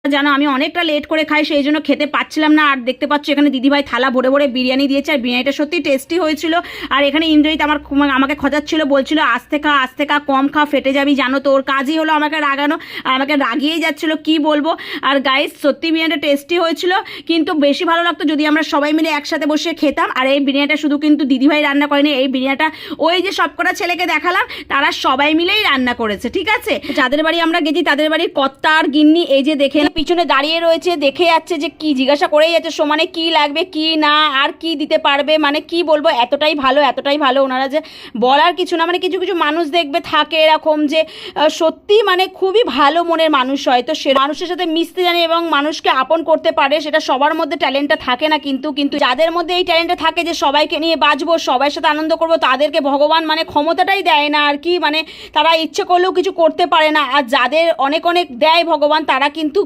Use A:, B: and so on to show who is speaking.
A: জানো আমি অনেকটা লেট করে খাই, সেই জন্য খেতে পাচ্ছিলাম না। আর দেখতে পাচ্ছ এখানে দিদিভাই থালা ভরে ভরে বিরিয়ানি দিয়েছে, আর বিরিয়ানিটা সত্যি টেস্টি হয়েছিল। আর এখানে ইন্দ্রজিৎ আমাকে খোঁজাচ্ছিল, বলছিল আস্তে খা কম খা ফেটে যাবি, জানো তো ওর কাজই হলো আমাকে রাগানো, আর আমাকে রাগিয়েই যাচ্ছিল কি বলবো। আর গাইস সত্যি বিরিয়ানিটা টেস্টি হয়েছিল, কিন্তু বেশি ভালো লাগতো যদি আমরা সবাই মিলে একসাথে বসে খেতাম। আর এই বিরিয়ানিটা শুধু কিন্তু দিদিভাই রান্না করেনি, এই বিরিয়ানিটা ওই যে সবকটা ছেলেকে দেখালাম তারা সবাই মিলেই রান্না করেছে, ঠিক আছে। যাদের বাড়ি আমরা গেছি তাদের বাড়ির কর্তা আর গিন্নি এই যে দেখে পিছনে দাঁড়িয়ে রয়েছে, দেখে যাচ্ছে যে কি জিজ্ঞাসা করেই যাচ্ছে সমানে কি লাগবে কি না আর কি দিতে পারবে, মানে কি বলবো এতটাই ভালো ওনারা যে বলার কিছু না। মানে কিছু কিছু মানুষ দেখবে থাকে এরকম যে সত্যি মানে খুবই ভালো মনের মানুষ হয়, তো সে মানুষের সাথে মিশতে জানে এবং মানুষকে আপন করতে পারে, সেটা সবার মধ্যে ট্যালেন্টটা থাকে না, কিন্তু কিন্তু যাদের মধ্যে এই ট্যালেন্টটা থাকে যে সবাইকে নিয়ে বাঁচবো সবার সাথে আনন্দ করবো, তাদেরকে ভগবান মানে ক্ষমতাটাই দেয় না আর কি, মানে তারা ইচ্ছে করলেও কিছু করতে পারে না। আর যাদের অনেক অনেক দেয় ভগবান তারা কিন্তু